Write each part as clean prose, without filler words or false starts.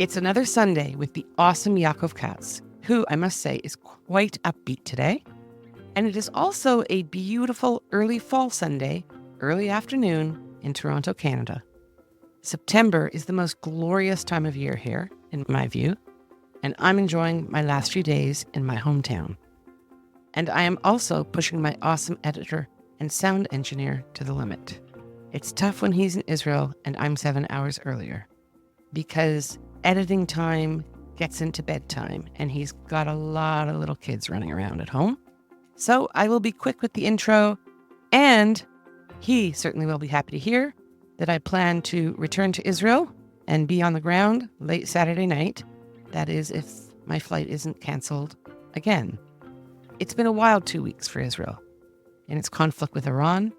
It's another Sunday with the awesome Ya'akov Katz, who I must say is quite upbeat today. And it is also a beautiful early fall Sunday, early afternoon in Toronto, Canada. September is the most glorious time of year here, in my view, and I'm enjoying my last few days in my hometown. And I am also pushing my awesome editor and sound engineer to the limit. It's tough when he's in Israel and I'm 7 hours earlier, because editing time gets into bedtime and he's got a lot of little kids running around at home. So I will be quick with the intro, and he certainly will be happy to hear that I plan to return to Israel and be on the ground late Saturday night. That is, if my flight isn't canceled again. It's been a wild 2 weeks for Israel in its conflict with Iran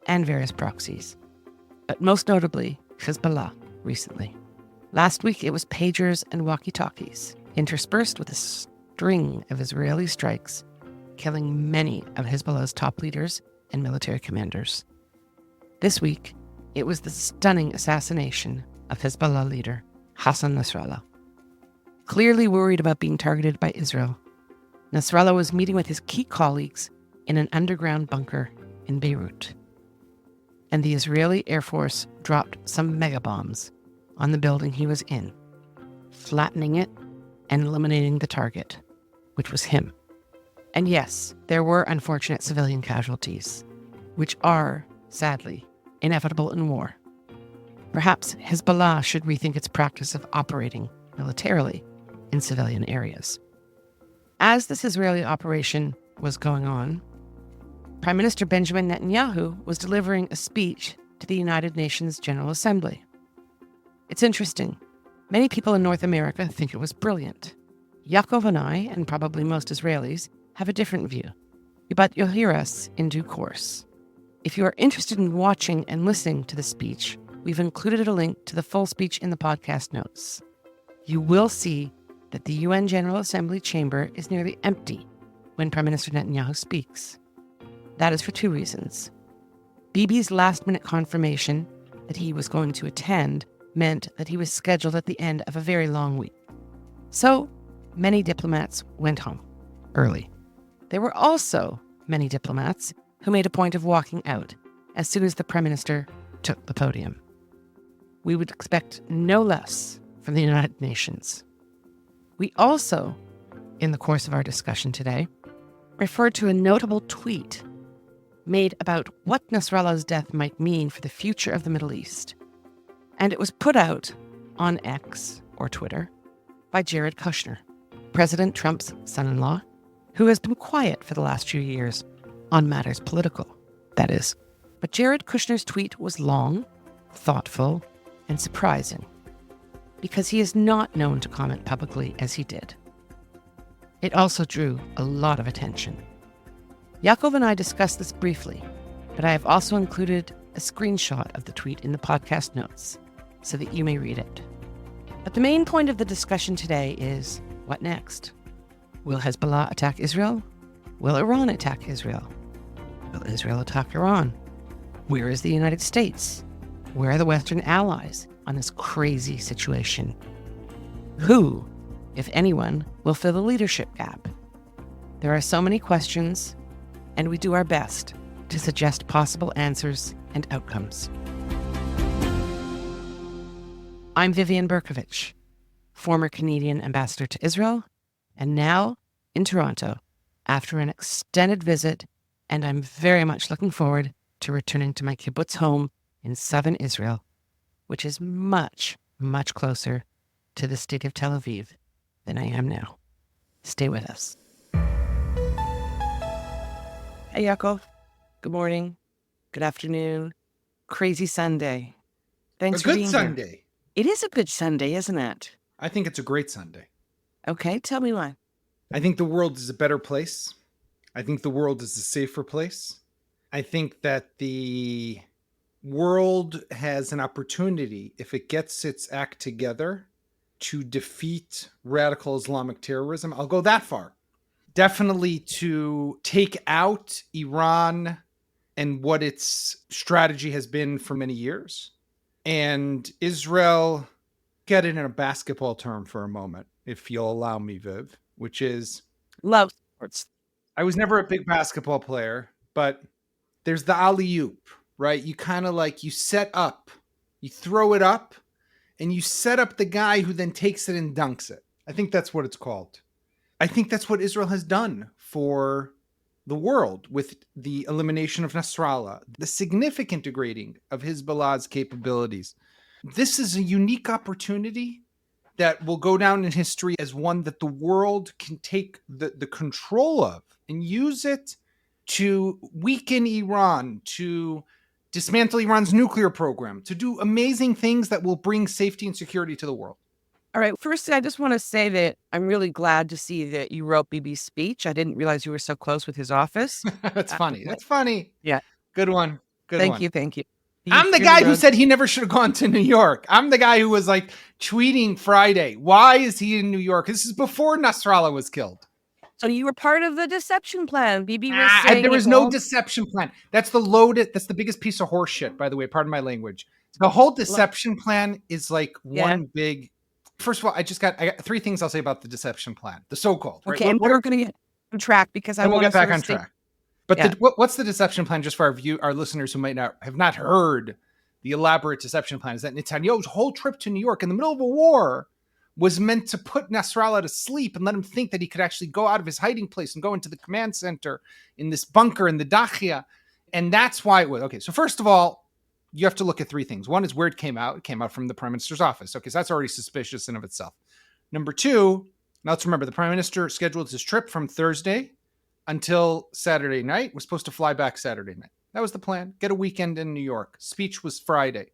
and various proxies, but most notably Hezbollah recently. Last week it was pagers and walkie-talkies, interspersed with a string of Israeli strikes, killing many of Hezbollah's top leaders and military commanders. This week, it was the stunning assassination of Hezbollah leader Hassan Nasrallah. Clearly worried about being targeted by Israel, Nasrallah was meeting with his key colleagues in an underground bunker in Beirut. And the Israeli Air Force dropped some megabombs on the building he was in, flattening it and eliminating the target, which was him. And yes, there were unfortunate civilian casualties, which are, sadly, inevitable in war. Perhaps Hezbollah should rethink its practice of operating militarily in civilian areas. As this Israeli operation was going on, Prime Minister Benjamin Netanyahu was delivering a speech to the United Nations General Assembly. It's interesting. Many people in North America think it was brilliant. Yaakov and I, and probably most Israelis, have a different view. But you'll hear us in due course. If you are interested in watching and listening to the speech, we've included a link to the full speech in the podcast notes. You will see that the UN General Assembly chamber is nearly empty when Prime Minister Netanyahu speaks. That is for two reasons. Bibi's last-minute confirmation that he was going to attend meant that he was scheduled at the end of a very long week. So, many diplomats went home early. There were also many diplomats who made a point of walking out as soon as the Prime Minister took the podium. We would expect no less from the United Nations. We also, in the course of our discussion today, referred to a notable tweet made about what Nasrallah's death might mean for the future of the Middle East. And it was put out on X, or Twitter, by Jared Kushner, President Trump's son-in-law, who has been quiet for the last few years on matters political, that is. But Jared Kushner's tweet was long, thoughtful, and surprising, because he is not known to comment publicly as he did. It also drew a lot of attention. Ya'akov and I discussed this briefly, but I have also included a screenshot of the tweet in the podcast notes so that you may read it. But the main point of the discussion today is, what next? Will Hezbollah attack Israel? Will Iran attack Israel? Will Israel attack Iran? Where is the United States? Where are the Western allies on this crazy situation? Who, if anyone, will fill the leadership gap? There are so many questions, and we do our best to suggest possible answers and outcomes. I'm Vivian Berkovich, former Canadian ambassador to Israel, and now in Toronto after an extended visit, and I'm very much looking forward to returning to my kibbutz home in southern Israel, which is much, much closer to the state of Tel Aviv than I am now. Stay with us. Hey, Ya'akov. Good morning. Good afternoon. Crazy Sunday. Thanks for being here. A good Sunday. It is a good Sunday, isn't it? I think it's a great Sunday. Okay, tell me why. I think the world is a better place. I think the world is a safer place. I think that the world has an opportunity, if it gets its act together, to defeat radical Islamic terrorism. I'll go that far. Definitely to take out Iran and what its strategy has been for many years. And Israel Get it in a basketball term for a moment, if you'll allow me, Viv, which is Love sports. I was never a big basketball player, but there's the alley-oop, right? You kind of like you set up, you throw it up, and you set up the guy who then takes it and dunks it. I think that's what it's called. I think that's what Israel has done for the world with the elimination of Nasrallah, the significant degrading of Hezbollah's capabilities. This is a unique opportunity that will go down in history as one that the world can take the control of and use it to weaken Iran, to dismantle Iran's nuclear program, to do amazing things that will bring safety and security to the world. All right. First, I just want to say that I'm really glad to see that you wrote Bibi's speech. I didn't realize you were so close with his office. That's funny. That's funny. Yeah. Good one. Good Thank one. you. Thank you. I'm the guy who said he never should have gone to New York. I'm the guy who was like tweeting Friday. Why is he in New York? This is before Nasrallah was killed. So you were part of the deception plan. Bibi was saying there was no deception plan. That's the biggest piece of horse shit, by the way. Pardon my language. The whole deception plan is like one big. First of all, I got three things I'll say about the deception plan, the so-called. Right? Okay, and we're going to get on track because I want to get back on track. But what's the deception plan? Just for our listeners who might not have not heard the elaborate deception plan, is that Netanyahu's whole trip to New York in the middle of a war was meant to put Nasrallah to sleep and let him think that he could actually go out of his hiding place and go into the command center in this bunker in the Dakhia. And that's why it was. Okay, so first of all, you have to look at three things. One is where it came out. It came out from the prime minister's office. Okay, so that's already suspicious in of itself. Number two, now let's remember the prime minister scheduled his trip from Thursday until Saturday night. We're supposed to fly back Saturday night. That was the plan. Get a weekend in New York. Speech was Friday.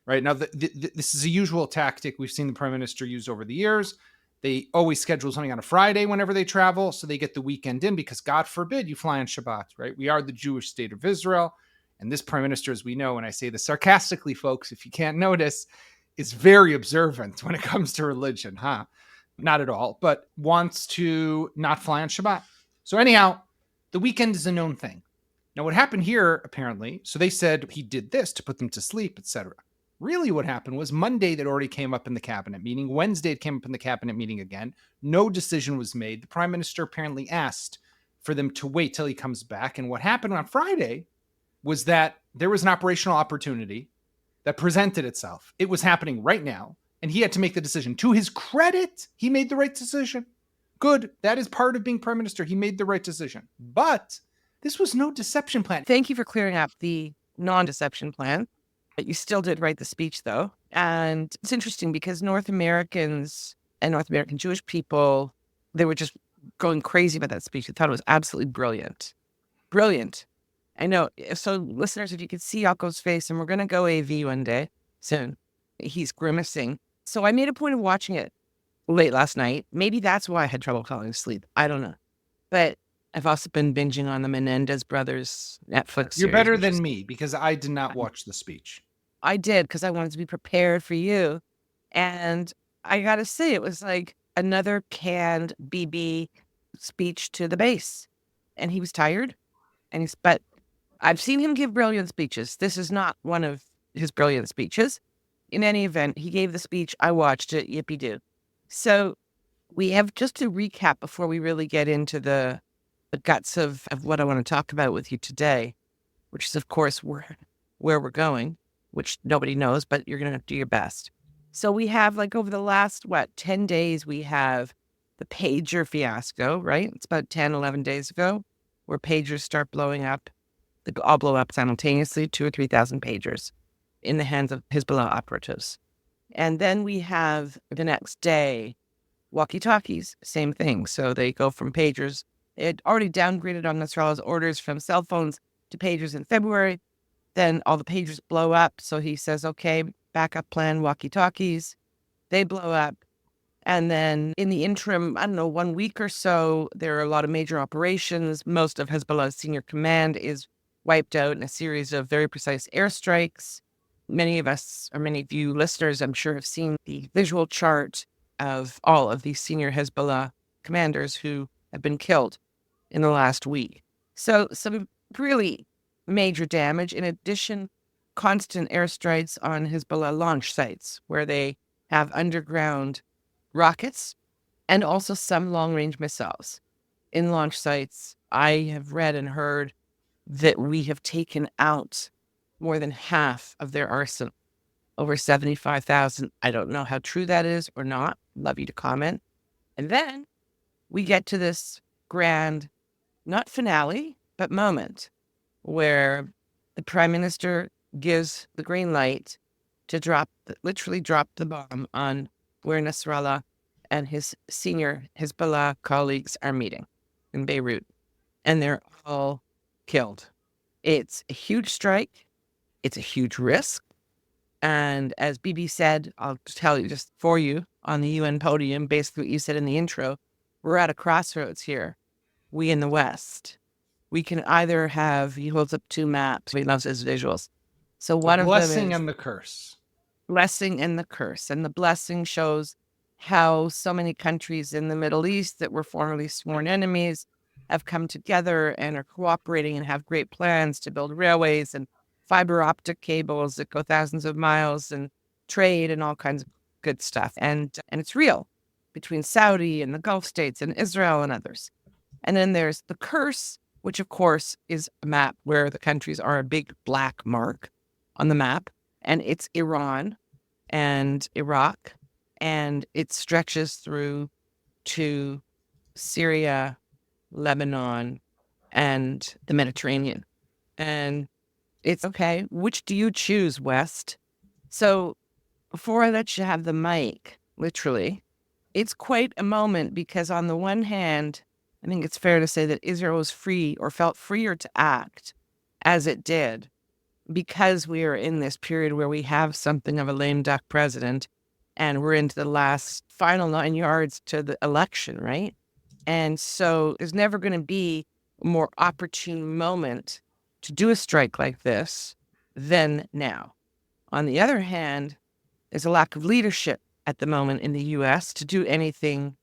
Right now, this is a usual tactic we've seen the prime minister use over the years. They always schedule something on a Friday whenever they travel, so they get the weekend in because God forbid you fly on Shabbat, right? We are the Jewish state of Israel. And this prime minister, as we know, and I say this sarcastically, folks, if you can't notice, is very observant when it comes to religion, huh? Not at all, but wants to not fly on Shabbat. So anyhow, the weekend is a known thing. Now, what happened here, apparently, so they said he did this to put them to sleep, etc. Really what happened was Monday that already came up in the cabinet meeting. Wednesday it came up in the cabinet meeting again. No decision was made. The prime minister apparently asked for them to wait till he comes back. And what happened on Friday was that there was an operational opportunity that presented itself. It was happening right now, and he had to make the decision. To his credit, he made the right decision. Good. That is part of being prime minister. He made the right decision. But this was no deception plan. Thank you for clearing up the non-deception plan. But you still did write the speech, though. And it's interesting because North Americans and North American Jewish people, they were just going crazy about that speech. They thought it was absolutely brilliant. Brilliant. I know. So listeners, if you could see Yaakov's face, and we're going to go AV one day soon. He's grimacing. So I made a point of watching it late last night. Maybe that's why I had trouble falling asleep. I don't know. But I've also been binging on the Menendez brothers Netflix series. You're better than me because I did not watch the speech. I did because I wanted to be prepared for you. And I got to say, it was like another canned BB speech to the base. And he was tired. But I've seen him give brilliant speeches. This is not one of his brilliant speeches. In any event, he gave the speech. I watched it. Yippee-doo. So we have just to recap before we really get into the guts of what I want to talk about with you today, which is, of course, where we're going, which nobody knows, but you're going to do your best. So we have, like, over the last, 10 days, we have the pager fiasco, right? It's about 10, 11 days ago, where pagers start blowing up. They all blow up simultaneously, 2,000 or 3,000 pagers in the hands of Hezbollah operatives. And then we have the next day, walkie-talkies, same thing. So they go from pagers. It already downgraded on Nasrallah's orders from cell phones to pagers in February. Then all the pagers blow up. So he says, okay, backup plan, walkie-talkies. They blow up. And then in the interim, 1 week or so, there are a lot of major operations. Most of Hezbollah's senior command is wiped out in a series of very precise airstrikes. Many of us, or many of you listeners, I'm sure, have seen the visual chart of all of these senior Hezbollah commanders who have been killed in the last week. So some really major damage. In addition, constant airstrikes on Hezbollah launch sites where they have underground rockets and also some long-range missiles in launch sites. I have read and heard that we have taken out more than half of their arsenal, over 75,000. I don't know how true that is or not. Love you to comment. And then we get to this grand, not finale, but moment where the prime minister gives the green light to literally drop the bomb on where Nasrallah and his senior Hezbollah colleagues are meeting in Beirut. And they're all killed. It's a huge strike. It's a huge risk. And as Bibi said, I'll tell you just for you on the UN podium, basically what you said in the intro, we're at a crossroads here. We in the West, we can either have, he holds up two maps, he loves his visuals. So one of them is blessing and the curse. Blessing and the curse. And the blessing shows how so many countries in the Middle East that were formerly sworn enemies have come together and are cooperating and have great plans to build railways and fiber optic cables that go thousands of miles and trade and all kinds of good stuff. And it's real between Saudi and the Gulf states and Israel and others. And then there's the curse, which of course is a map where the countries are a big black mark on the map. And it's Iran and Iraq, and it stretches through to Syria, Lebanon, and the Mediterranean. And it's okay, which do you choose, West? So before I let you have the mic, literally, it's quite a moment because on the one hand, I think it's fair to say that Israel was free or felt freer to act as it did because we are in this period where we have something of a lame duck president and we're into the last final 9 yards to the election, right? And so there's never going to be a more opportune moment to do a strike like this than now. On the other hand, there's a lack of leadership at the moment in the U.S. to do anything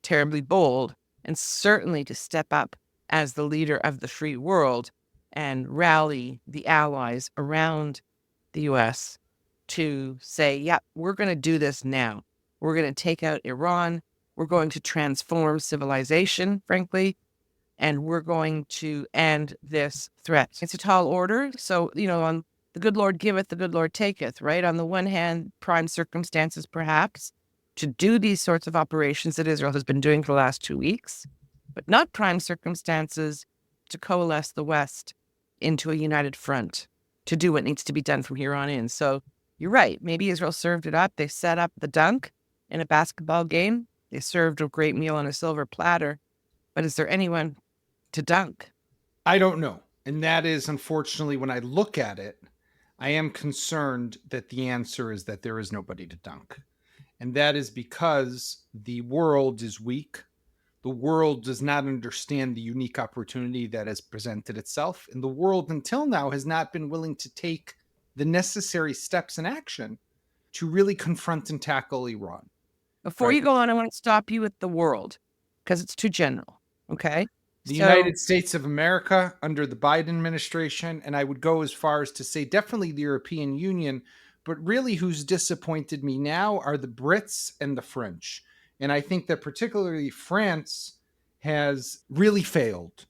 terribly bold and certainly to step up as the leader of the free world and rally the allies around the U.S. to say, yeah, we're going to do this now. We're going to take out Iran. We're going to transform civilization, frankly, and we're going to end this threat. It's a tall order. So, on the good Lord giveth, the good Lord taketh, right? On the one hand, prime circumstances, perhaps, to do these sorts of operations that Israel has been doing for the last 2 weeks, but not prime circumstances to coalesce the West into a united front to do what needs to be done from here on in. So you're right. Maybe Israel served it up. They set up the dunk in a basketball game. They served a great meal on a silver platter. But is there anyone to dunk? I don't know. And that is, unfortunately, when I look at it, I am concerned that the answer is that there is nobody to dunk. And that is because the world is weak. The world does not understand the unique opportunity that has presented itself. And the world until now has not been willing to take the necessary steps in action to really confront and tackle Iran. Before you go on, I want to stop you with the world because it's too general. Okay. The United States of America under the Biden administration, and I would go as far as to say definitely the European Union, but really who's disappointed me now are the Brits and the French. And I think that particularly France has really failed.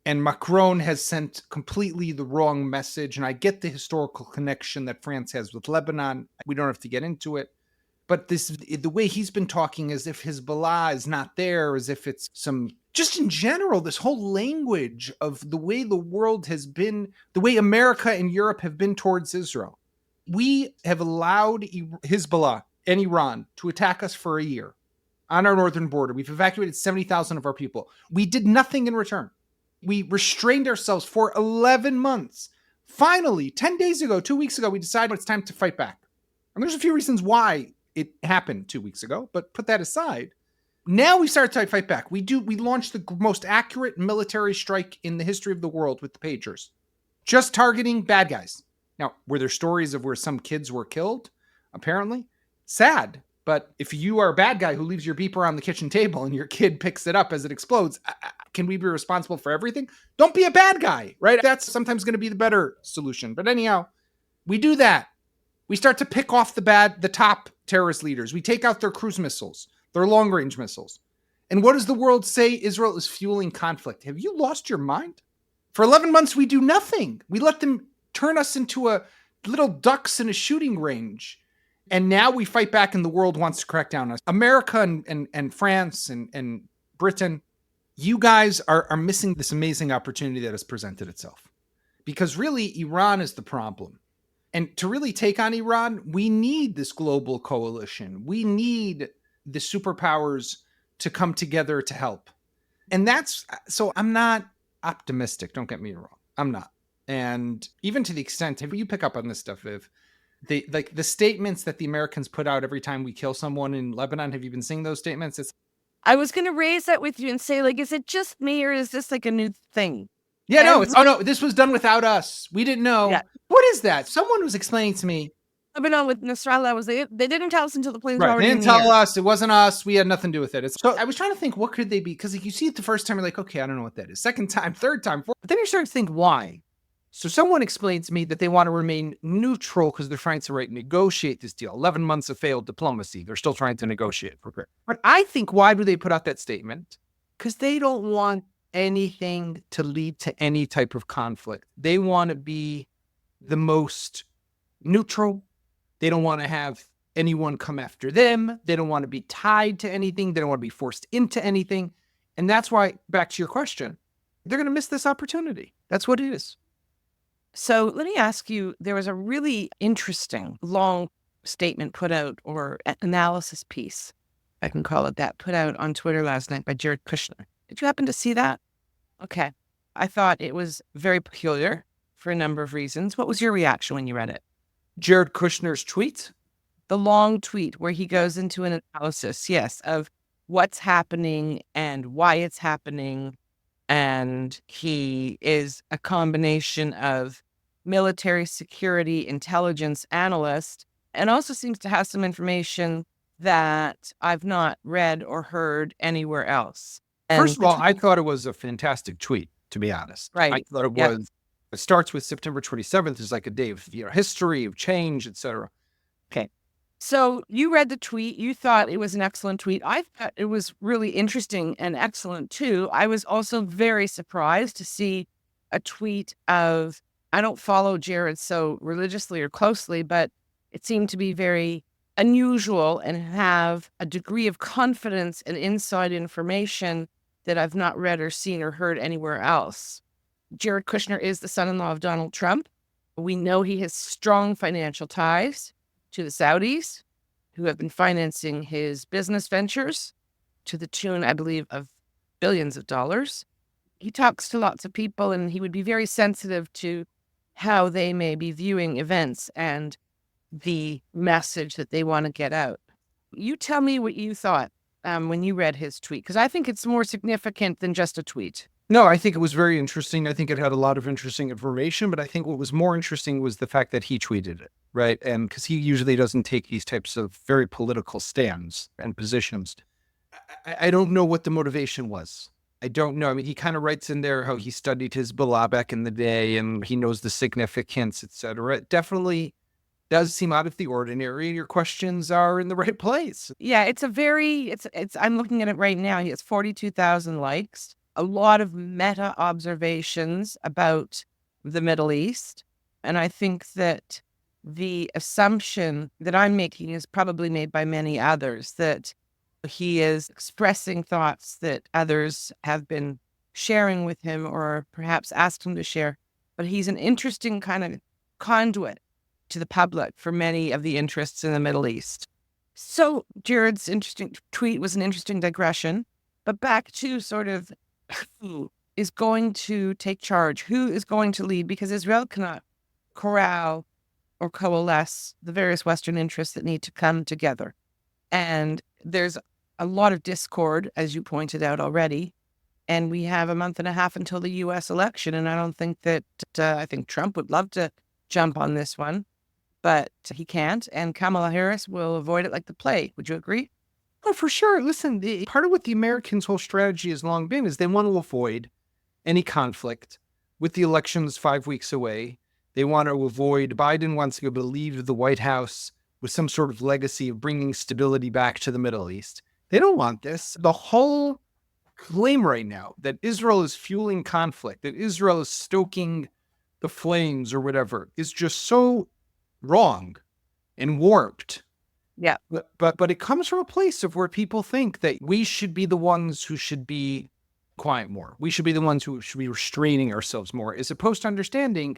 And Macron has sent completely the wrong message. And I get the historical connection that France has with Lebanon. We don't have to get into it. But the way he's been talking as if Hezbollah is not there, as if it's some, just in general, this whole language of the way the world has been, the way America and Europe have been towards Israel. We have allowed Hezbollah and Iran to attack us for a year on our northern border. We've evacuated 70,000 of our people. We did nothing in return. We restrained ourselves for 11 months. Finally, 10 days ago, 2 weeks ago, we decided it's time to fight back. And there's a few reasons why it happened 2 weeks ago, but put that aside. Now we start to fight back. We launched the most accurate military strike in the history of the world with the pagers, just targeting bad guys. Now, were there stories of where some kids were killed? Apparently. Sad. But if you are a bad guy who leaves your beeper on the kitchen table and your kid picks it up as it explodes, can we be responsible for everything? Don't be a bad guy, right? That's sometimes going to be the better solution. But anyhow, we do that. We start to pick off the top terrorist leaders. We take out their cruise missiles, their long-range missiles. And what does the world say? Israel is fueling conflict. Have you lost your mind? For 11 months, we do nothing. We let them turn us into a little ducks in a shooting range. And now we fight back and the world wants to crack down on us. America and France and Britain, you guys are missing this amazing opportunity that has presented itself. Because really, Iran is the problem. And to really take on Iran, we need this global coalition. We need the superpowers to come together to help. And so I'm not optimistic. Don't get me wrong. I'm not. And even to the extent, if you pick up on this stuff, Viv, the statements that the Americans put out every time we kill someone in Lebanon, have you been seeing those statements? I was going to raise that with you and say, like, is it just me or is this like a new thing? Yeah, no, this was done without us. We didn't know. Yeah. What is that? Someone was explaining to me. Lebanon with Nasrallah they didn't tell us until the planes were already They didn't tell us. It wasn't us. We had nothing to do with it. So I was trying to think, what could they be? Because you see it the first time, you're like, okay, I don't know what that is. Second time, third time, fourth. But then you start to think, why? So someone explained to me that they want to remain neutral because they're trying to negotiate this deal. 11 months of failed diplomacy. They're still trying to negotiate. But I think, why do they put out that statement? Because they don't want anything to lead to any type of conflict. They want to be the most neutral. They don't want to have anyone come after them. They don't want to be tied to anything. They don't want to be forced into anything. And that's why, back to your question, they're going to miss this opportunity. That's what it is. So let me ask you, there was a really interesting long statement put out, or analysis piece, I can call it that, put out on Twitter last night by Jared Kushner. Did you happen to see that? Okay. I thought it was very peculiar for a number of reasons. What was your reaction when you read it? Jared Kushner's tweet? The long tweet where he goes into an analysis, yes, of what's happening and why it's happening. And he is a combination of military security intelligence analyst and also seems to have some information that I've not read or heard anywhere else. And first of all, I thought it was a fantastic tweet, to be honest. Right. I thought it was. It starts with September 27th. It's like a day of history, of change, etc. Okay. So you read the tweet. You thought it was an excellent tweet. I thought it was really interesting and excellent, too. I was also very surprised to see a tweet of, I don't follow Jared so religiously or closely, but it seemed to be very unusual and have a degree of confidence and inside information that I've not read or seen or heard anywhere else. Jared Kushner is the son-in-law of Donald Trump. We know he has strong financial ties to the Saudis, who have been financing his business ventures to the tune, I believe, of billions of dollars. He talks to lots of people, and he would be very sensitive to how they may be viewing events and the message that they want to get out. You tell me what you thought when you read his tweet, because I think it's more significant than just a tweet. No, I think it was very interesting. I think it had a lot of interesting information, but I think what was more interesting was the fact that he tweeted it, right? And because he usually doesn't take these types of very political stands and positions. I don't know what the motivation was. I don't know. I mean, he kind of writes in there how he studied Hezbollah back in the day and he knows the significance, et cetera. It definitely does seem out of the ordinary. Your questions are in the right place. Yeah, it's I'm looking at it right now. He has 42,000 likes. A lot of meta observations about the Middle East. And I think that the assumption that I'm making is probably made by many others, that he is expressing thoughts that others have been sharing with him or perhaps asked him to share. But he's an interesting kind of conduit to the public for many of the interests in the Middle East. So Jared's interesting tweet was an interesting digression. But back to sort of who is going to take charge, who is going to lead, because Israel cannot corral or coalesce the various Western interests that need to come together. And there's a lot of discord, as you pointed out already. And we have a month and a half until the U.S. election. And I don't think that, I think Trump would love to jump on this one, but he can't. And Kamala Harris will avoid it like the plague. Would you agree? Oh, for sure. Listen, part of what the Americans' whole strategy has long been is they want to avoid any conflict with the elections 5 weeks away. They want to avoid, Biden wants to be able to leave the White House with some sort of legacy of bringing stability back to the Middle East. They don't want this. The whole claim right now that Israel is fueling conflict, that Israel is stoking the flames or whatever, is just so wrong and warped. Yeah. But it comes from a place of where people think that we should be the ones who should be quiet more. We should be the ones who should be restraining ourselves more, as opposed to understanding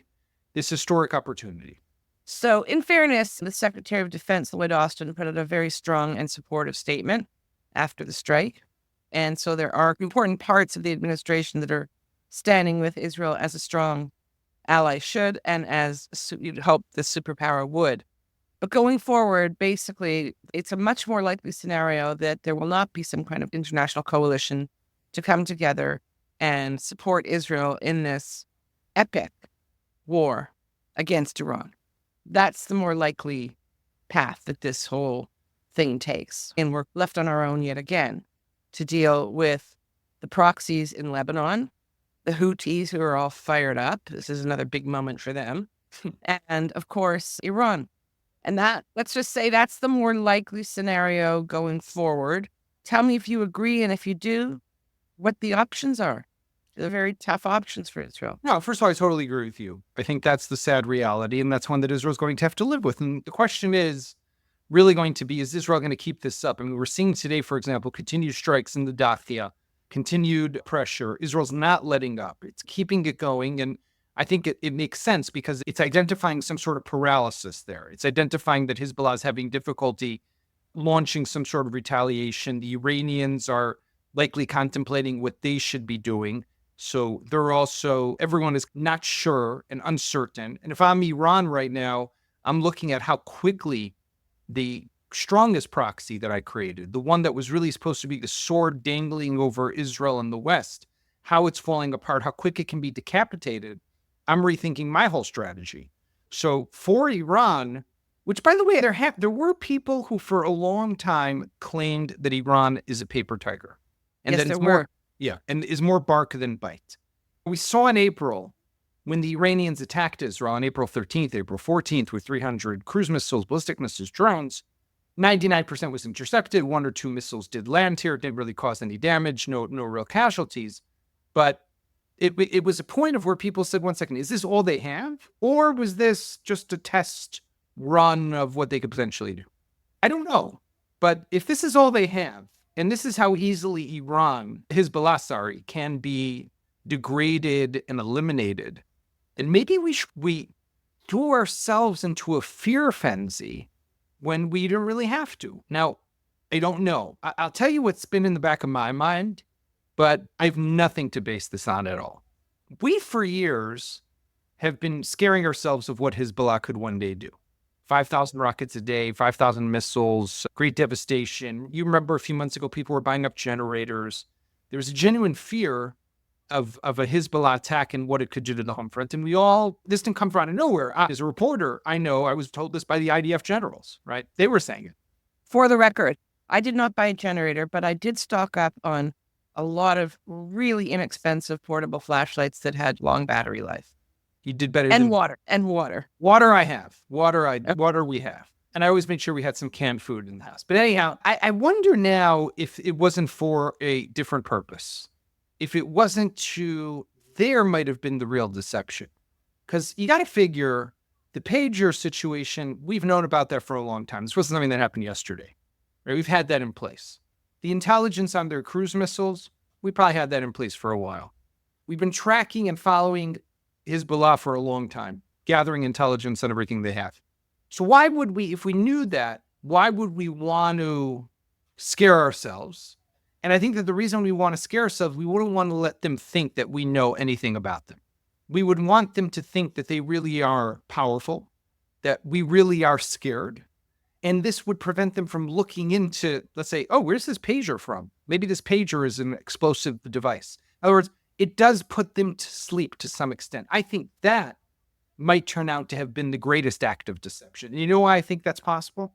this historic opportunity. So, in fairness, the Secretary of Defense, Lloyd Austin, put out a very strong and supportive statement after the strike. And so there are important parts of the administration that are standing with Israel as a strong ally should, and as you'd hope the superpower would. But going forward, basically, it's a much more likely scenario that there will not be some kind of international coalition to come together and support Israel in this epic war against Iran. That's the more likely path that this whole thing takes. And we're left on our own yet again to deal with the proxies in Lebanon, the Houthis who are all fired up. This is another big moment for them. And of course, Iran. And that, let's just say that's the more likely scenario going forward. Tell me if you agree, and if you do, what the options are. They're very tough options for Israel. No, first of all, I totally agree with you. I think that's the sad reality, and that's one that Israel's going to have to live with. And the question is really going to be, is Israel going to keep this up? I mean, we're seeing today, for example, continued strikes in the Dakhia, continued pressure. Israel's not letting up. It's keeping it going. And I think it makes sense because it's identifying some sort of paralysis there. It's identifying that Hezbollah is having difficulty launching some sort of retaliation. The Iranians are likely contemplating what they should be doing. So they're also, everyone is not sure and uncertain. And if I'm Iran right now, I'm looking at how quickly the strongest proxy that I created, the one that was really supposed to be the sword dangling over Israel and the West, how it's falling apart, how quick it can be decapitated. I'm rethinking my whole strategy. So for Iran, which, by the way, there were people who for a long time claimed that Iran is a paper tiger. And yes, that there were. Yeah, and is more bark than bite. We saw in April when the Iranians attacked Israel on April 13th, April 14th with 300 cruise missiles, ballistic missiles, drones, 99% was intercepted. 1 or 2 missiles did land here. It didn't really cause any damage, no real casualties. But it was a point of where people said, 1 second, is this all they have? Or was this just a test run of what they could potentially do? I don't know. But if this is all they have, and this is how easily Hezbollah, can be degraded and eliminated, and maybe we do ourselves into a fear frenzy when we don't really have to. Now, I don't know. I'll tell you what's been in the back of my mind, but I have nothing to base this on at all. We, for years, have been scaring ourselves of what Hezbollah could one day do. 5,000 rockets a day, 5,000 missiles, great devastation. You remember a few months ago, people were buying up generators. There was a genuine fear of a Hezbollah attack and what it could do to the home front. And this didn't come from out of nowhere. As a reporter, I know I was told this by the IDF generals, right? They were saying it. For the record, I did not buy a generator, but I did stock up on a lot of really inexpensive portable flashlights that had long battery life. You did better. And water. Water I have. Water we have. And I always made sure we had some canned food in the house. But anyhow, I wonder now if it wasn't for a different purpose. If it wasn't there might have been the real deception. Because you got to figure the pager situation, we've known about that for a long time. This wasn't something that happened yesterday. Right? We've had that in place. The intelligence on their cruise missiles, we probably had that in place for a while. We've been tracking and following Hezbollah for a long time, gathering intelligence on everything they have. So why would we, if we knew that, why would we want to scare ourselves? And I think that the reason we want to scare ourselves, we wouldn't want to let them think that we know anything about them. We would want them to think that they really are powerful, that we really are scared. And this would prevent them from looking into, let's say, oh, where's this pager from? Maybe this pager is an explosive device. In other words, it does put them to sleep to some extent. I think that might turn out to have been the greatest act of deception. And you know why I think that's possible?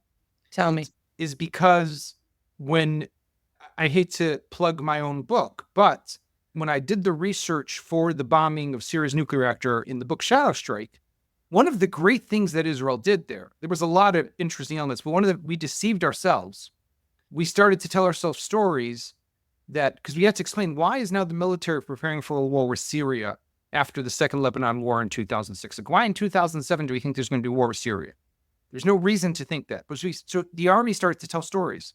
Tell me. Is because when, I hate to plug my own book, but when I did the research for the bombing of Syria's nuclear reactor in the book Shadow Strike, one of the great things that Israel did there was a lot of interesting elements, but we deceived ourselves. We started to tell ourselves stories because we had to explain why is now the military preparing for a war with Syria after the Second Lebanon War in 2006? Like, why in 2007 do we think there's going to be a war with Syria? There's no reason to think that. So the army started to tell stories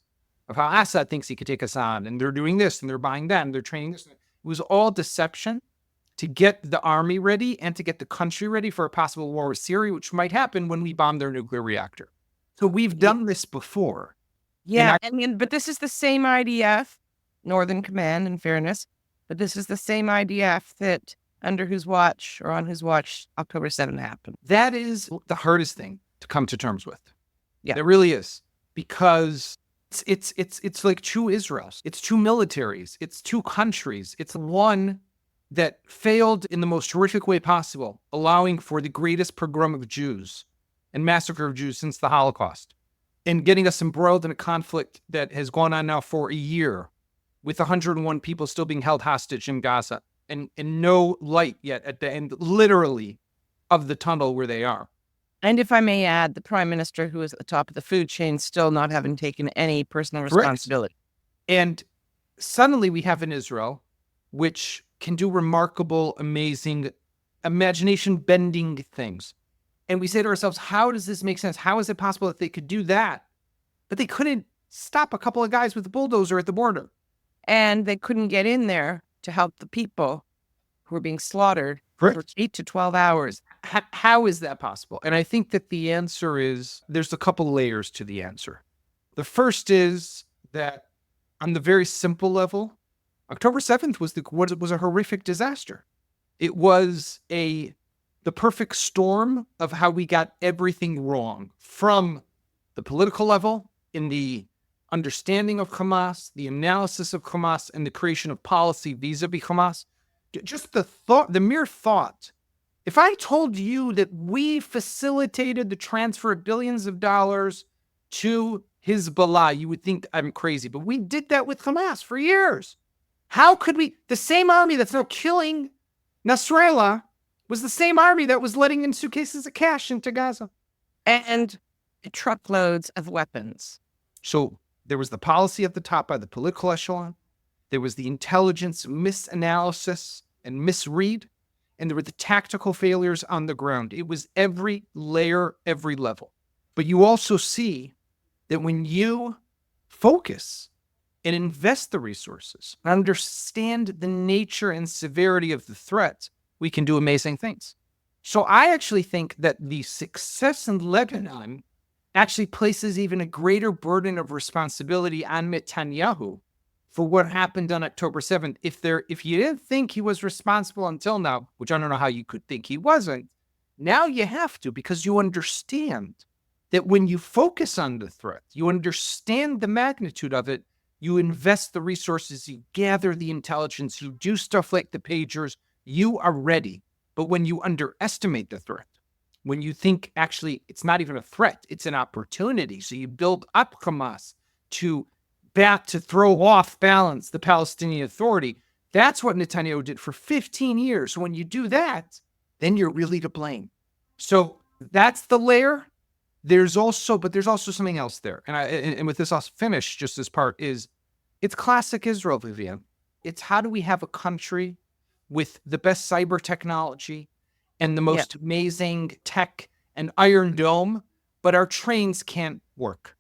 of how Assad thinks he could take Assad, and they're doing this, and they're buying that, and they're training this. It was all deception to get the army ready and to get the country ready for a possible war with Syria, which might happen when we bomb their nuclear reactor. So we've done this before. Yeah, but this is the same IDF, Northern Command, in fairness, but this is the same IDF that on whose watch October 7th happened. That is the hardest thing to come to terms with. Yeah, it really is, because it's like two Israels, it's two militaries, it's two countries. It's one that failed in the most horrific way possible, allowing for the greatest pogrom of Jews and massacre of Jews since the Holocaust, and getting us embroiled in a conflict that has gone on now for a year, with 101 people still being held hostage in Gaza, and no light yet at the end, literally, of the tunnel where they are. And if I may add, the prime minister, who is at the top of the food chain, still not having taken any personal responsibility. Correct. And suddenly we have an Israel which can do remarkable, amazing, imagination-bending things. And we say to ourselves, how does this make sense? How is it possible that they could do that, but they couldn't stop a couple of guys with a bulldozer at the border? And they couldn't get in there to help the people who were being slaughtered for 8 to 12 hours. How is that possible? And I think that the answer is, there's a couple layers to the answer. The first is that on the very simple level, October 7th was a horrific disaster. It was the perfect storm of how we got everything wrong, from the political level, in the understanding of Hamas, the analysis of Hamas, and the creation of policy vis-a-vis Hamas. Just the mere thought. If I told you that we facilitated the transfer of billions of dollars to Hezbollah, you would think I'm crazy. But we did that with Hamas for years. How could we? The same army that's now killing Nasrallah was the same army that was letting in suitcases of cash into Gaza. And truckloads of weapons. So there was the policy at the top by the political echelon. There was the intelligence misanalysis and misread. And there were the tactical failures on the ground. It was every layer, every level. But you also see that when you focus and invest the resources, understand the nature and severity of the threat, we can do amazing things. So I actually think that the success in Lebanon actually places even a greater burden of responsibility on Netanyahu for what happened on October 7th. If you didn't think he was responsible until now, which I don't know how you could think he wasn't, now you have to, because you understand that when you focus on the threat, you understand the magnitude of it, you invest the resources, you gather the intelligence, you do stuff like the pagers, you are ready. But when you underestimate the threat, when you think actually it's not even a threat, it's an opportunity, so you build up Hamas to throw off balance the Palestinian Authority, that's what Netanyahu did for 15 years. So when you do that, then you're really to blame. So that's the layer. There's also something else there. And with this, I'll finish just this part is, it's classic Israel, Vivian. It's how do we have a country with the best cyber technology and the most amazing tech and Iron Dome, but our trains can't work.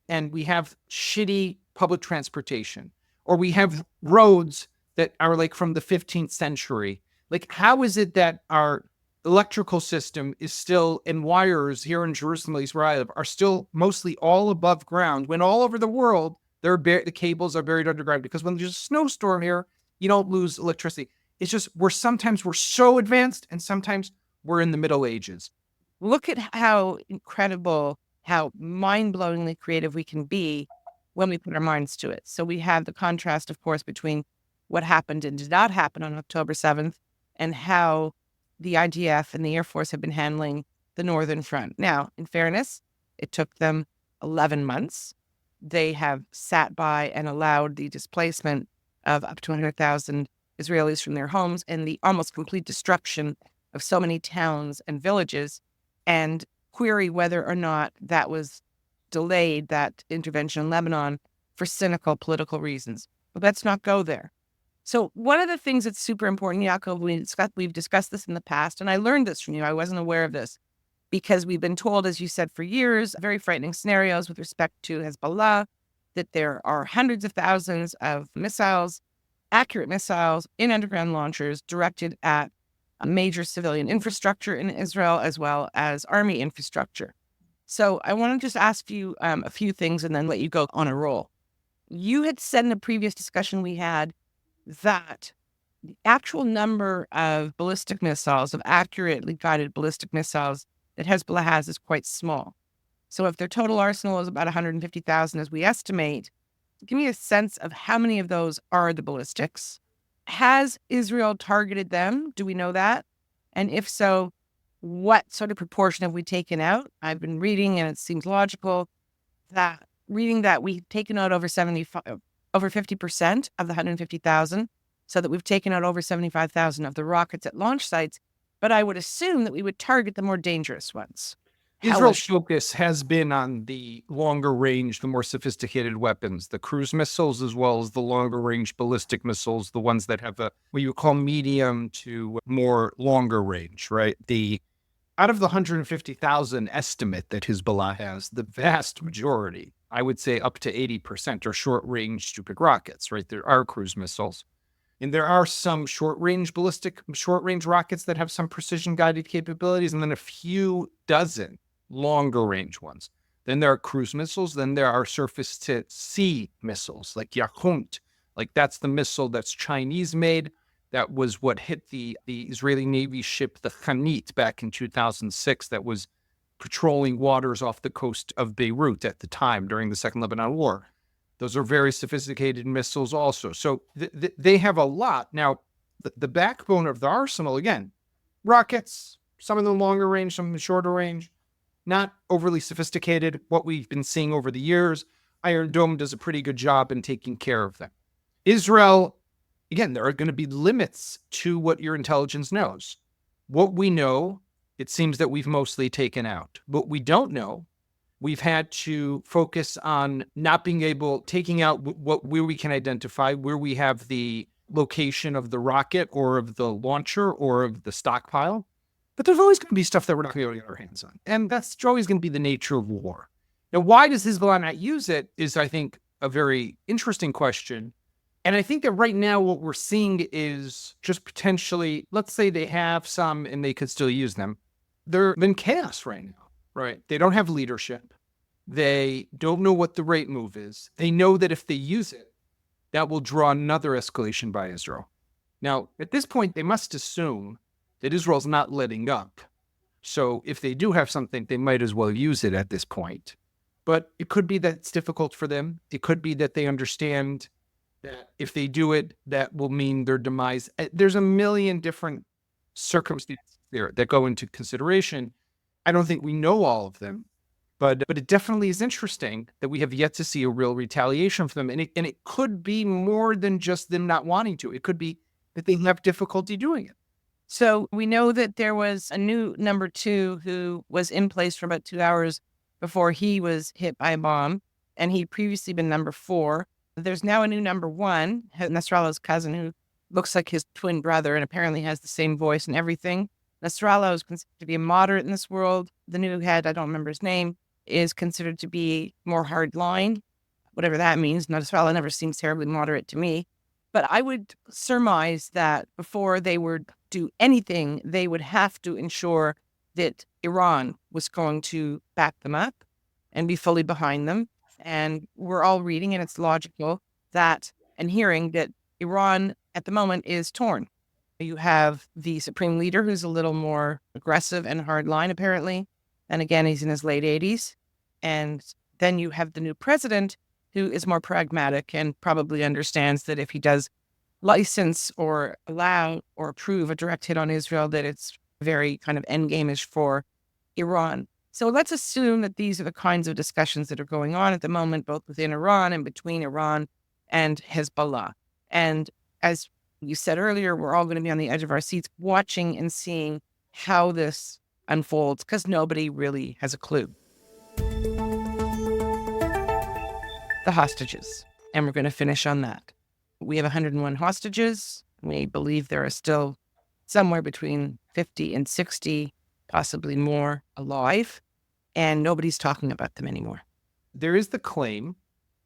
And we have shitty public transportation, or we have roads that are like from the 15th century. Like, how is it that our electrical system is still, and wires here in Jerusalem, at least where I live, are still mostly all above ground, when all over the world, the cables are buried underground? Because when there's a snowstorm here, you don't lose electricity. It's just, sometimes we're so advanced, and sometimes we're in the Middle Ages. Look at how incredible, how mind-blowingly creative we can be when we put our minds to it. So we have the contrast, of course, between what happened and did not happen on October 7th, and how the IDF and the Air Force have been handling the Northern Front. Now, in fairness, it took them 11 months. They have sat by and allowed the displacement of up to 100,000 Israelis from their homes and the almost complete destruction of so many towns and villages. and query whether or not that was delayed, that intervention in Lebanon, for cynical political reasons. But let's not go there. So one of the things that's super important, Yaakov, we've discussed this in the past, and I learned this from you. I wasn't aware of this because we've been told, as you said, for years, very frightening scenarios with respect to Hezbollah, that there are hundreds of thousands of missiles, accurate missiles in underground launchers directed at a major civilian infrastructure in Israel, as well as army infrastructure. So I want to just ask you a few things and then let you go on a roll. You had said in a previous discussion we had that the actual number of ballistic missiles, of accurately guided ballistic missiles that Hezbollah has is quite small. So if their total arsenal is about 150,000, as we estimate, give me a sense of how many of those are the ballistics. Has Israel targeted them? Do we know that? And if so, what sort of proportion have we taken out? I've been reading, and it seems logical that we've taken out over 50% of the 150,000, so that we've taken out over 75,000 of the rockets at launch sites. But I would assume that we would target the more dangerous ones. Israel's focus has been on the longer range, the more sophisticated weapons, the cruise missiles, as well as the longer range ballistic missiles, the ones that have what you would call medium to more longer range, right? Out of the 150,000 estimate that Hezbollah has, the vast majority, I would say up to 80%, are short-range Stupid rockets, right? There are cruise missiles. And there are some short-range rockets that have some precision-guided capabilities, and then a few dozen longer-range ones. Then there are cruise missiles. Then there are surface-to-sea missiles, like Yakunt. Like, that's the missile that's Chinese-made. That was what hit the Israeli Navy ship, the Khanit, back in 2006, that was patrolling waters off the coast of Beirut at the time during the Second Lebanon War. Those are very sophisticated missiles also. So they have a lot. Now, the backbone of the arsenal, again, rockets, some of them longer range, some of them shorter range, not overly sophisticated. What we've been seeing over the years, Iron Dome does a pretty good job in taking care of them. Israel, again, there are going to be limits to what your intelligence knows. What we know, it seems that we've mostly taken out. What we don't know, we've had to focus on not being able, taking out where we can identify, where we have the location of the rocket or of the launcher or of the stockpile. But there's always going to be stuff that we're not going to be able to get our hands on. And that's always going to be the nature of war. Now, why does Hezbollah not use it is, I think, a very interesting question. And I think that right now what we're seeing is just potentially, let's say they have some and they could still use them. They're in chaos right now, right? They don't have leadership. They don't know what the right move is. They know that if they use it, that will draw another escalation by Israel. Now, at this point, they must assume that Israel's not letting up. So if they do have something, they might as well use it at this point. But it could be that it's difficult for them. It could be that they understand that if they do it, that will mean their demise. There's a million different circumstances there that go into consideration. I don't think we know all of them, but it definitely is interesting that we have yet to see a real retaliation from them. And it could be more than just them not wanting to. It could be that they have difficulty doing it. So we know that there was a new number 2 who was in place for about 2 hours before he was hit by a bomb, and he'd previously been number 4. There's now a new number 1, Nasrallah's cousin, who looks like his twin brother and apparently has the same voice and everything. Nasrallah is considered to be a moderate in this world. The new head, I don't remember his name, is considered to be more hardline, whatever that means. Nasrallah never seems terribly moderate to me. But I would surmise that before they would do anything, they would have to ensure that Iran was going to back them up and be fully behind them. And we're all reading, and it's logical that, and hearing that Iran at the moment is torn. You have the supreme leader who's a little more aggressive and hardline, apparently. And again, he's in his late 80s. And then you have the new president who is more pragmatic and probably understands that if he does license or allow or approve a direct hit on Israel, that it's very kind of endgame-ish for Iran. So let's assume that these are the kinds of discussions that are going on at the moment, both within Iran and between Iran and Hezbollah. And as you said earlier, we're all going to be on the edge of our seats watching and seeing how this unfolds because nobody really has a clue. The hostages, and we're going to finish on that. We have 101 hostages. We believe there are still somewhere between 50 and 60, possibly more, alive, and nobody's talking about them anymore. There is the claim,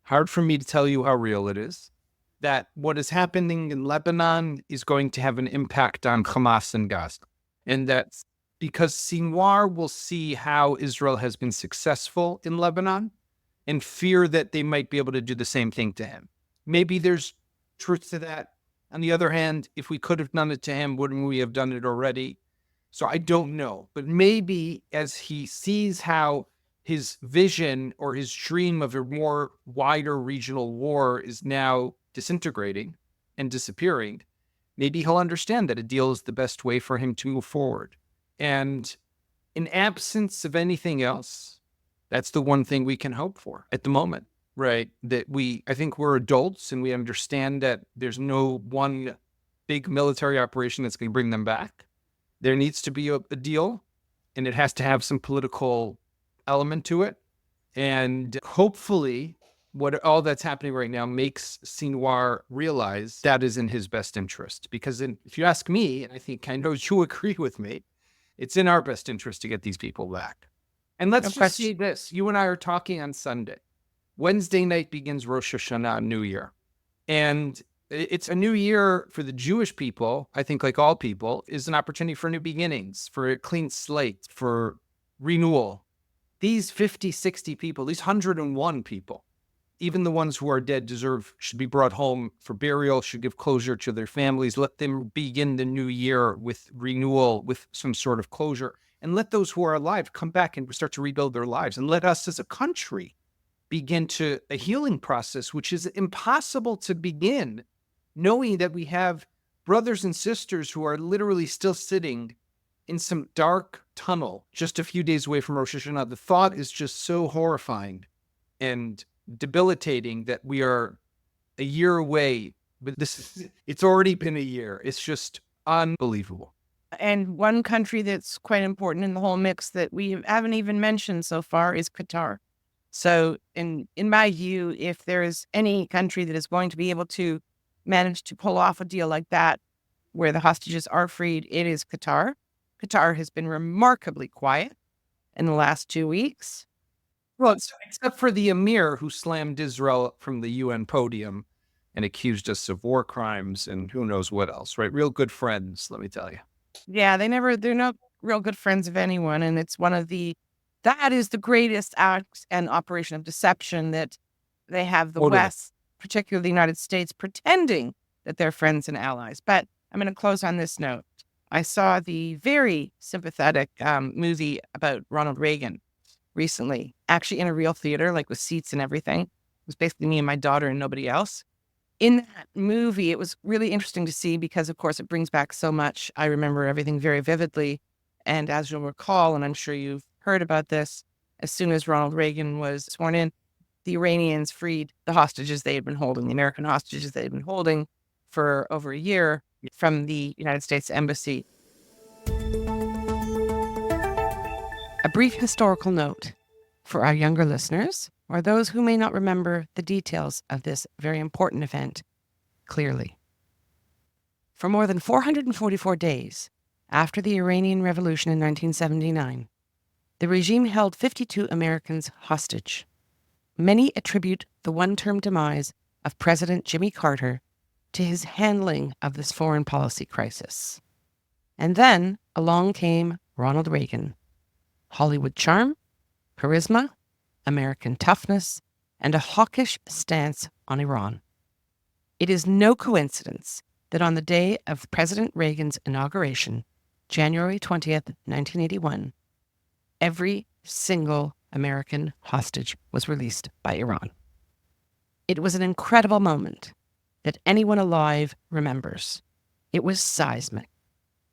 hard for me to tell you how real it is, that what is happening in Lebanon is going to have an impact on Hamas and Gaza. And that's because Sinwar will see how Israel has been successful in Lebanon and fear that they might be able to do the same thing to him. Maybe there's truth to that. On the other hand, if we could have done it to him, wouldn't we have done it already? So I don't know. But maybe as he sees how his vision or his dream of a more wider regional war is now disintegrating and disappearing, maybe he'll understand that a deal is the best way for him to move forward. And in absence of anything else, that's the one thing we can hope for at the moment, right? That I think we're adults and we understand that there's no one big military operation that's going to bring them back. There needs to be a deal, and it has to have some political element to it. And hopefully all that's happening right now makes Sinwar realize that is in his best interest. Because if you ask me, and I think I know you agree with me, it's in our best interest to get these people back. And let's just see this. You and I are talking on Sunday. Wednesday night begins Rosh Hashanah, New Year. And it's a new year for the Jewish people, I think like all people, is an opportunity for new beginnings, for a clean slate, for renewal. These 50, 60 people, these 101 people, even the ones who are dead should be brought home for burial, should give closure to their families. Let them begin the new year with renewal, with some sort of closure. And let those who are alive come back and start to rebuild their lives. And let us as a country begin a healing process, which is impossible to begin knowing that we have brothers and sisters who are literally still sitting in some dark tunnel just a few days away from Rosh Hashanah. The thought is just so horrifying and debilitating that we are a year away. But it's already been a year. It's just unbelievable. And one country that's quite important in the whole mix that we haven't even mentioned so far is Qatar. So in my view, if there is any country that is going to be able to manage to pull off a deal like that, where the hostages are freed, it is Qatar. Qatar has been remarkably quiet in the last 2 weeks. Well, except for the emir who slammed Israel from the UN podium and accused us of war crimes and who knows what else, right? Real good friends, let me tell you. Yeah, they're not real good friends of anyone. And it's that is the greatest act and operation of deception that they have the West, particularly the United States, pretending that they're friends and allies. But I'm going to close on this note. I saw the very sympathetic movie about Ronald Reagan recently, actually in a real theater, like with seats and everything. It was basically me and my daughter and nobody else. In that movie, it was really interesting to see because, of course, it brings back so much. I remember everything very vividly. And as you'll recall, and I'm sure you've heard about this, as soon as Ronald Reagan was sworn in, the Iranians freed the hostages they had been holding, the American hostages they had been holding for over a year from the United States Embassy. A brief historical note for our younger listeners, or those who may not remember the details of this very important event clearly. For more than 444 days after the Iranian Revolution in 1979, the regime held 52 Americans hostage. Many attribute the one-term demise of President Jimmy Carter to his handling of this foreign policy crisis. And then along came Ronald Reagan. Hollywood charm, charisma, American toughness, and a hawkish stance on Iran. It is no coincidence that on the day of President Reagan's inauguration, January 20th, 1981, every single American hostage was released by Iran. It was an incredible moment that anyone alive remembers. It was seismic.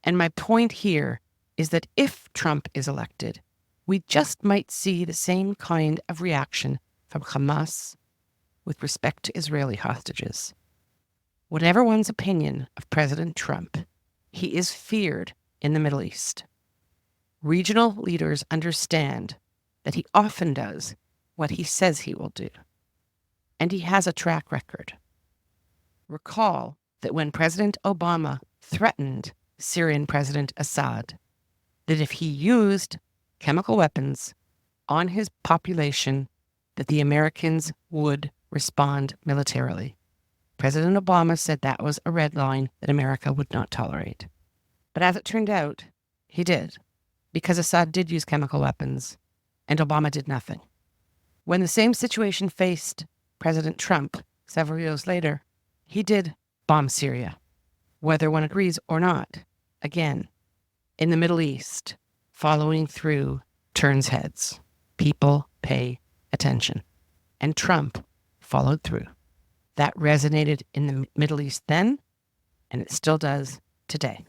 And my point here is that if Trump is elected, we just might see the same kind of reaction from Hamas with respect to Israeli hostages. Whatever one's opinion of President Trump, he is feared in the Middle East. regional leaders understand that he often does what he says he will do. And he has a track record. Recall that when President Obama threatened Syrian President Assad, that if he used chemical weapons on his population, that the Americans would respond militarily. President Obama said that was a red line that America would not tolerate. But as it turned out, he did, because Assad did use chemical weapons, and Obama did nothing. When the same situation faced President Trump several years later, he did bomb Syria, whether one agrees or not. Again, in the Middle East, following through turns heads. People pay attention. And Trump followed through. That resonated in the Middle East then, and it still does today.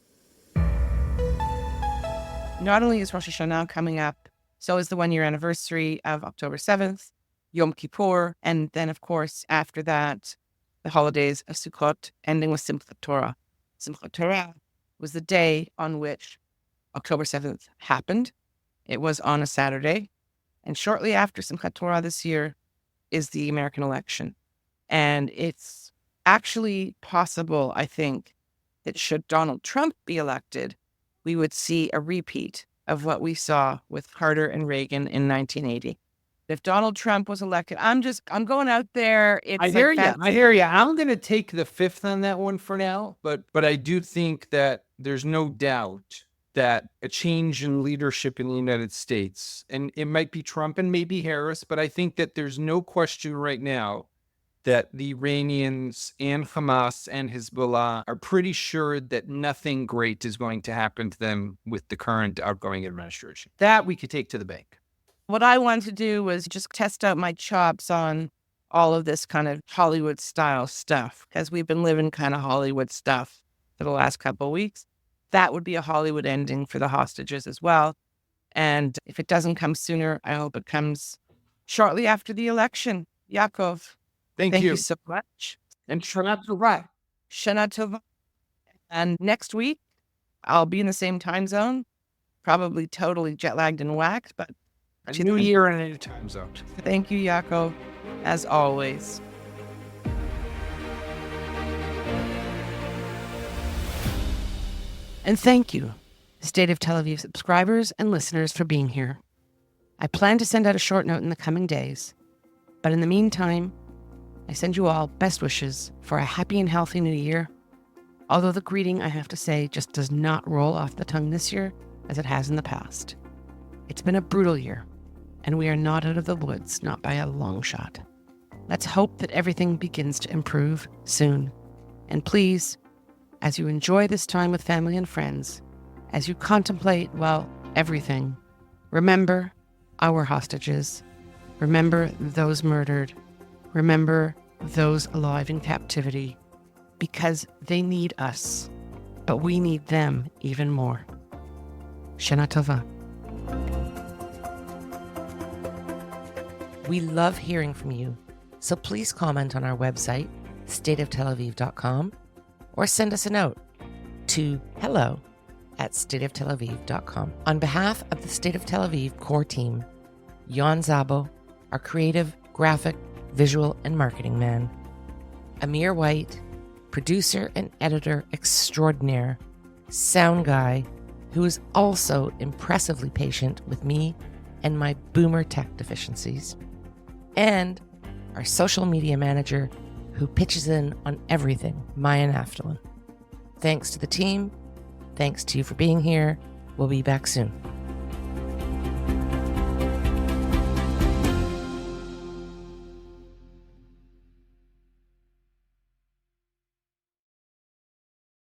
Not only is Rosh Hashanah coming up, so is the one-year anniversary of October 7th, Yom Kippur, and then, of course, after that, the holidays of Sukkot, ending with Simchat Torah. Simchat Torah was the day on which October 7th happened. It was on a Saturday. And shortly after Simchat Torah this year is the American election. And it's actually possible, I think, that should Donald Trump be elected, we would see a repeat of what we saw with Carter and Reagan in 1980. If Donald Trump was elected, I'm going out there. I hear you. I'm going to take the fifth on that one for now, but I do think that there's no doubt that a change in leadership in the United States, and it might be Trump and maybe Harris, but I think that there's no question right now that the Iranians and Hamas and Hezbollah are pretty sure that nothing great is going to happen to them with the current outgoing administration. That we could take to the bank. What I wanted to do was just test out my chops on all of this kind of Hollywood style stuff, because we've been living kind of Hollywood stuff for the last couple of weeks. That would be a Hollywood ending for the hostages as well. And if it doesn't come sooner, I hope it comes shortly after the election. Ya'akov, thank you so much. And Shana Tova. Shana Tova. And next week, I'll be in the same time zone, probably totally jet lagged and whacked, but a new year and a new time zone. Thank you, Ya'akov, as always. And thank you, State of Tel Aviv subscribers and listeners, for being here. I plan to send out a short note in the coming days, but in the meantime, I send you all best wishes for a happy and healthy new year, although the greeting, I have to say, just does not roll off the tongue this year as it has in the past. It's been a brutal year, and we are not out of the woods, not by a long shot. Let's hope that everything begins to improve soon. And please, as you enjoy this time with family and friends, as you contemplate, well, everything, remember our hostages, remember those murdered, remember those alive in captivity, because they need us, but we need them even more. Shana Tova. We love hearing from you, so please comment on our website, stateoftelaviv.com, or send us a note to hello@stateoftelaviv.com. On behalf of the State of Tel Aviv core team, Jan Zabo, our creative, graphic, visual, and marketing man, Amir White, producer and editor extraordinaire, sound guy, who is also impressively patient with me and my boomer tech deficiencies, and our social media manager, who pitches in on everything, Maya Naftalin. Thanks to the team. Thanks to you for being here. We'll be back soon.